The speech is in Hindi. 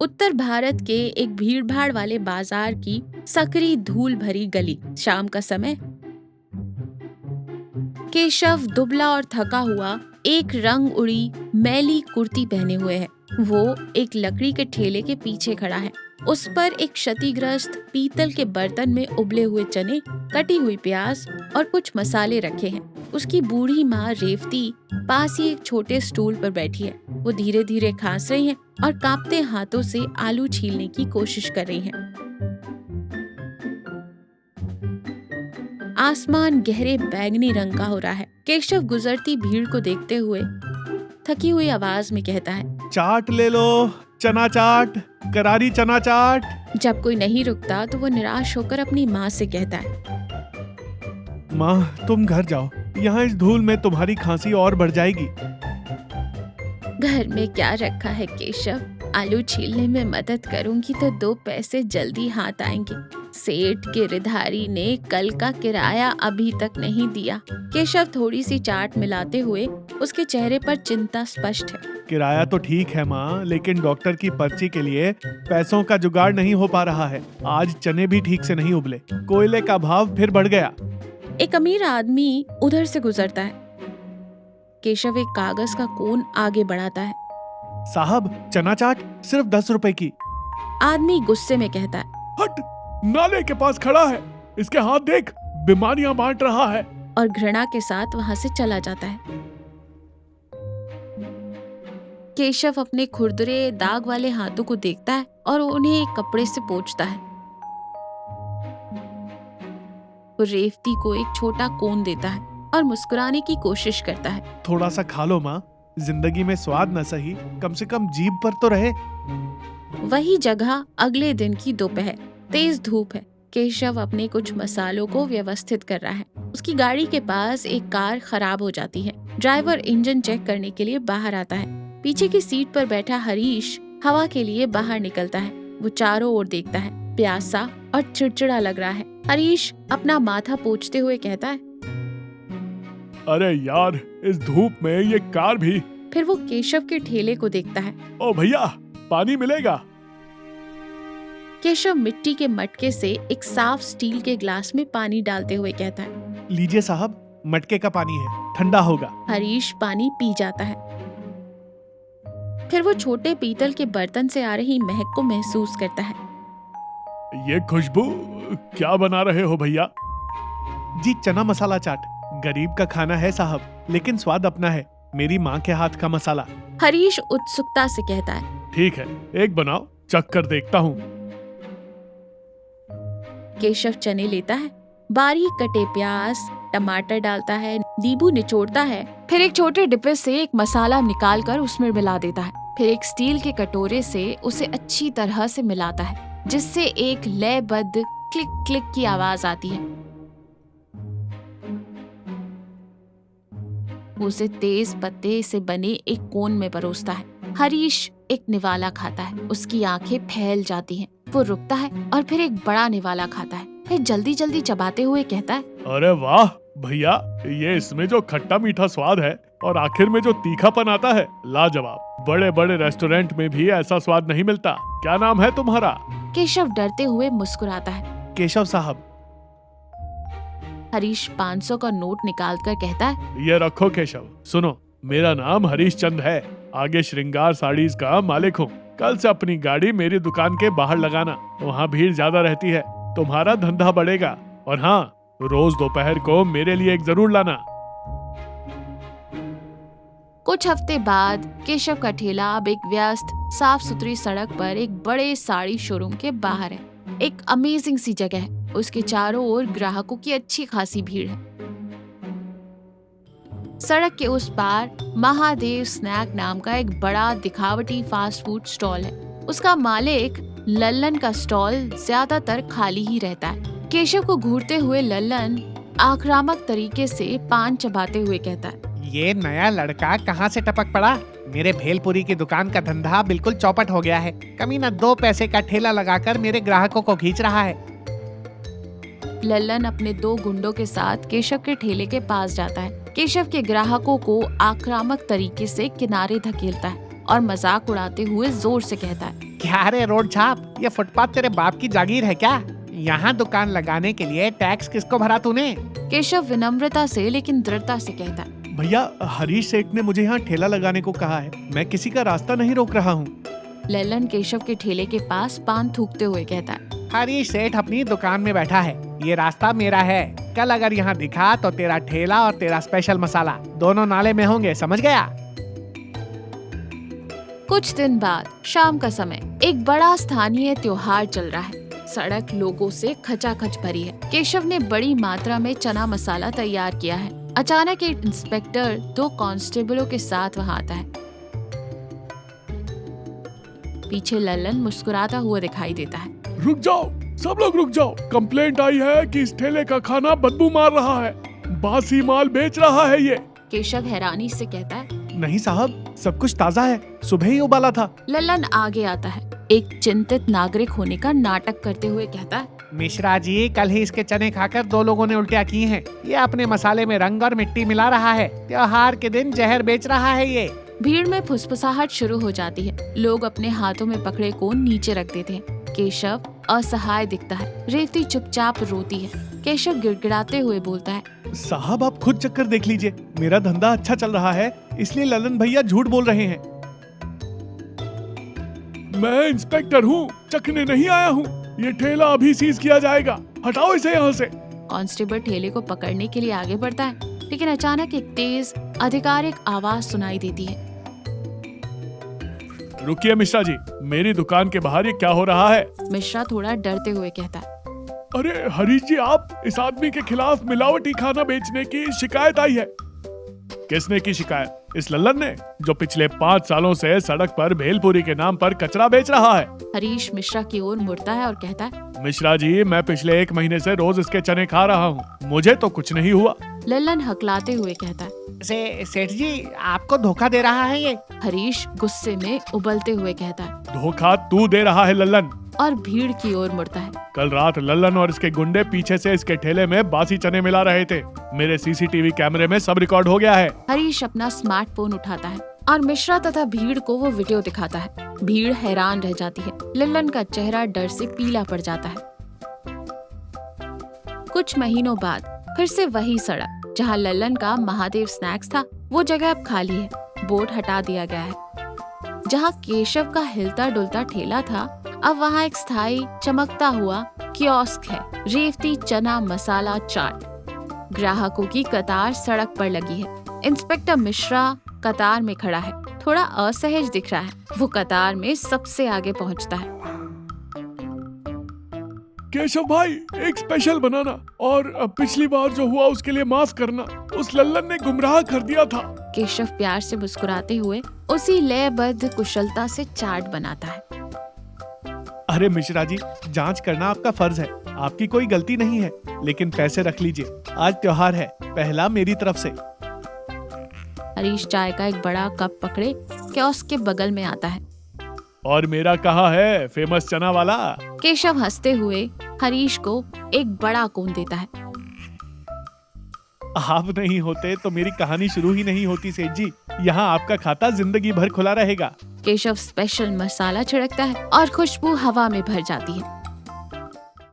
उत्तर भारत के एक भीड़भाड़ वाले बाजार की सकरी धूल भरी गली। शाम का समय। केशव दुबला और थका हुआ एक रंग उड़ी मैली कुर्ती पहने हुए है। वो एक लकड़ी के ठेले के पीछे खड़ा है। उस पर एक क्षतिग्रस्त पीतल के बर्तन में उबले हुए चने, कटी हुई प्याज और कुछ मसाले रखे हैं। उसकी बूढ़ी माँ रेवती पास ही एक छोटे स्टूल पर बैठी है। वो धीरे धीरे खांस रही है और कांपते हाथों से आलू छीलने की कोशिश कर रही है। आसमान गहरे बैंगनी रंग का हो रहा है। केशव गुजरती भीड़ को देखते हुए थकी हुई आवाज में कहता है, चाट ले लो, चना चाट, करारी चना चाट। जब कोई नहीं रुकता तो वो निराश होकर अपनी माँ से कहता है, माँ तुम घर जाओ, यहाँ इस धूल में तुम्हारी खांसी और बढ़ जाएगी। घर में क्या रखा है केशव, आलू छीलने में मदद करूंगी तो 2 पैसे जल्दी हाथ आएंगे। सेठ गिरधारी ने कल का किराया अभी तक नहीं दिया। केशव थोड़ी सी चाट मिलाते हुए, उसके चेहरे पर चिंता स्पष्ट है। किराया तो ठीक है माँ, लेकिन डॉक्टर की पर्ची के लिए पैसों का जुगाड़ नहीं हो पा रहा है। आज चने भी ठीक से नहीं उबले, कोयले का भाव फिर बढ़ गया। एक अमीर आदमी उधर से गुजरता है। केशव एक कागज का कोन आगे बढ़ाता है। साहब चना चाट सिर्फ 10 रुपए की। आदमी गुस्से में कहता है, हट, नाले के पास खड़ा है, इसके हाथ देख, बीमारियां बांट रहा है। और घृणा के साथ वहां से चला जाता है। केशव अपने खुरदरे दाग वाले हाथों को देखता है और उन्हें एक कपड़े से पोंछता है। वो रेवती को एक छोटा कोन देता है और मुस्कुराने की कोशिश करता है। थोड़ा सा खा लो माँ, जिंदगी में स्वाद न सही, कम से कम जीभ पर तो रहे। वही जगह अगले दिन की दोपहर। तेज धूप है। केशव अपने कुछ मसालों को व्यवस्थित कर रहा है। उसकी गाड़ी के पास एक कार खराब हो जाती है। ड्राइवर इंजन चेक करने के लिए बाहर आता है। पीछे की सीट पर बैठा हरीश हवा के लिए बाहर निकलता है। वो चारों ओर देखता है, प्यासा और चिड़चिड़ा लग रहा है। हरीश अपना माथा पोंछते हुए कहता है, अरे यार, इस धूप में ये कार भी। फिर वो केशव के ठेले को देखता है। ओ भैया, पानी मिलेगा? केशव मिट्टी के मटके से एक साफ स्टील के ग्लास में पानी डालते हुए कहता है, लीजिए साहब, मटके का पानी है, ठंडा होगा। हरीश पानी पी जाता है। फिर वो छोटे पीतल के बर्तन से आ रही महक को महसूस करता है। ये खुशबू क्या बना रहे हो भैया? जी चना मसाला चाट, गरीब का खाना है साहब, लेकिन स्वाद अपना है, मेरी माँ के हाथ का मसाला। हरीश उत्सुकता से कहता है, ठीक है, एक बनाओ, चख कर देखता हूँ। केशव चने लेता है, बारीक कटे प्याज, टमाटर डालता है, नींबू निचोड़ता है, फिर एक छोटे डिब्बे से एक मसाला निकालकर उसमें मिला देता है। फिर एक स्टील के कटोरे से उसे अच्छी तरह से मिलाता है, जिससे एक लयबद्ध क्लिक क्लिक की आवाज आती है। उसे तेज पत्ते से बने एक कोन में परोसता है। हरीश एक निवाला खाता है। उसकी आंखें फैल जाती हैं। वो रुकता है और फिर एक बड़ा निवाला खाता है। फिर जल्दी जल्दी चबाते हुए कहता है, अरे वाह भैया, ये इसमें जो खट्टा मीठा स्वाद है और आखिर में जो तीखापन आता है, लाजवाब। बड़े बड़े रेस्टोरेंट में भी ऐसा स्वाद नहीं मिलता। क्या नाम है तुम्हारा? केशव डरते हुए मुस्कुराता है। केशव साहब। हरीश 500 का नोट निकालकर कहता है, ये रखो केशव, सुनो, मेरा नाम हरीश चंद है, आगे श्रृंगार साड़ीज का मालिक हूँ। कल से अपनी गाड़ी मेरी दुकान के बाहर लगाना, वहाँ भीड़ ज्यादा रहती है, तुम्हारा धंधा बढ़ेगा। और हाँ, रोज दोपहर को मेरे लिए एक जरूर लाना। कुछ हफ्ते बाद केशव का ठेला अब एक व्यस्त साफ सुथरी सड़क पर एक बड़े साड़ी शोरूम के बाहर है। एक अमेजिंग सी जगह है। उसके चारों ओर ग्राहकों की अच्छी खासी भीड़ है। सड़क के उस पार महादेव स्नैक नाम का एक बड़ा दिखावटी फास्ट फूड स्टॉल है। उसका मालिक लल्लन का स्टॉल ज्यादातर खाली ही रहता है। केशव को घूरते हुए लल्लन आक्रामक तरीके से पान चबाते हुए कहता है, ये नया लड़का कहाँ से टपक पड़ा? मेरे भेलपुरी की दुकान का धंधा बिल्कुल चौपट हो गया है। कमीना 2 पैसे का ठेला लगाकर मेरे ग्राहकों को खींच रहा है। लल्लन अपने 2 गुंडों के साथ केशव के ठेले के पास जाता है। केशव के ग्राहकों को आक्रामक तरीके से किनारे धकेलता है और मजाक उड़ाते हुए जोर से कहता है, क्या रे रोड छाप, ये फुटपाथ तेरे बाप की जागीर है क्या? यहाँ दुकान लगाने के लिए टैक्स किसको भरा तूने? केशव विनम्रता से लेकिन दृढ़ता से कहता है। भैया हरीश सेठ ने मुझे यहाँ ठेला लगाने को कहा है, मैं किसी का रास्ता नहीं रोक रहा हूँ। लल्लन केशव के ठेले के पास पान थूकते हुए कहता है। हरीश सेठ अपनी दुकान में बैठा है, ये रास्ता मेरा है। कल अगर यहाँ दिखा तो तेरा ठेला और तेरा स्पेशल मसाला दोनों नाले में होंगे, समझ गया? कुछ दिन बाद शाम का समय, एक बड़ा स्थानीय त्योहार चल रहा है। सड़क लोगों से खचाखच भरी है। केशव ने बड़ी मात्रा में चना मसाला तैयार किया है। अचानक एक इंस्पेक्टर 2 कांस्टेबलों के साथ वहां आता है। पीछे लल्लन मुस्कुराता हुआ दिखाई देता है। रुक जाओ, सब लोग रुक जाओ। कंप्लेंट आई है कि इस ठेले का खाना बदबू मार रहा है, बासी माल बेच रहा है ये। केशव हैरानी से कहता है। नहीं साहब, सब कुछ ताज़ा है, सुबह ही उबाला था। लल्लन आगे आता है, एक चिंतित नागरिक होने का नाटक करते हुए कहता है। मिश्रा जी, कल ही इसके चने खाकर 2 लोगों ने उल्टियाँ की हैं। ये अपने मसाले में रंग और मिट्टी मिला रहा है। त्योहार के दिन जहर बेच रहा है ये। भीड़ में फुसफुसाहट शुरू हो जाती है। लोग अपने हाथों में पकड़े कोन नीचे रख देते हैं। केशव असहाय दिखता है। रेवती चुपचाप रोती है। केशव गिड़गिड़ाते हुए बोलता है। साहब आप खुद चक्कर देख लीजिए, मेरा धंधा अच्छा चल रहा है, इसलिए ललन भैया झूठ बोल रहे हैं। मैं इंस्पेक्टर हूँ, चखने नहीं आया हूँ। ये ठेला अभी सीज किया जाएगा, हटाओ इसे यहाँ से। कांस्टेबल ठेले को पकड़ने के लिए आगे बढ़ता है, लेकिन अचानक एक तेज आधिकारिक आवाज सुनाई देती है। रुकिए मिश्रा जी, मेरी दुकान के बाहर ये क्या हो रहा है? मिश्रा थोड़ा डरते हुए कहता है। अरे हरीश जी, आप इस आदमी के खिलाफ मिलावटी खाना बेचने की शिकायत आई है। किसने की शिकायत? इस लल्लन ने, जो पिछले 5 सालों से सड़क पर भेलपुरी के नाम पर कचरा बेच रहा है। हरीश मिश्रा की ओर मुड़ता है और कहता है। मिश्रा जी, मैं पिछले 1 महीने से रोज इसके चने खा रहा हूँ, मुझे तो कुछ नहीं हुआ। लल्लन हकलाते हुए कहता है। सेठ जी, आपको धोखा दे रहा है ये। हरीश गुस्से में उबलते हुए कहता है। धोखा तू दे रहा है लल्लन। और भीड़ की ओर मुड़ता है। कल रात लल्लन और इसके गुंडे पीछे से इसके ठेले में बासी चने मिला रहे थे। मेरे सीसीटीवी कैमरे में सब रिकॉर्ड हो गया है। हरीश अपना स्मार्टफोन उठाता है और मिश्रा तथा भीड़ को वो वीडियो दिखाता है। भीड़ हैरान रह जाती है। लल्लन का चेहरा डर से पीला पड़ जाता है। कुछ महीनों बाद फिर से वही सड़क, जहाँ लल्लन का महादेव स्नैक्स था, वो जगह अब खाली है। बोर्ड हटा दिया गया है। जहाँ केशव का हिलता डुलता ठेला था, अब वहाँ एक स्थायी चमकता हुआ कियोस्क है। रेवती चना मसाला चाट। ग्राहकों की कतार सड़क पर लगी है। इंस्पेक्टर मिश्रा कतार में खड़ा है, थोड़ा असहज दिख रहा है। वो कतार में सबसे आगे पहुँचता है। केशव भाई, एक स्पेशल बनाना, और पिछली बार जो हुआ उसके लिए माफ करना। उस लल्लन ने गुमराह कर दिया था। केशव प्यार से मुस्कुराते हुए उसी लयबद्ध कुशलता से चाट बनाता है। अरे मिश्रा जी, जांच करना आपका फर्ज है, आपकी कोई गलती नहीं है, लेकिन पैसे रख लीजिए, आज त्योहार है, पहला मेरी तरफ से। हरीश चाय का एक बड़ा कप पकड़े कियोस्क के बगल में आता है। और मेरा कहाँ है फेमस चना वाला? केशव हंसते हुए हरीश को एक बड़ा कोन देता है। आप नहीं होते तो मेरी कहानी शुरू ही नहीं होती सेठ जी। यहाँ आपका खाता जिंदगी भर खुला रहेगा। केशव स्पेशल मसाला छिड़कता है और खुशबू हवा में भर जाती है।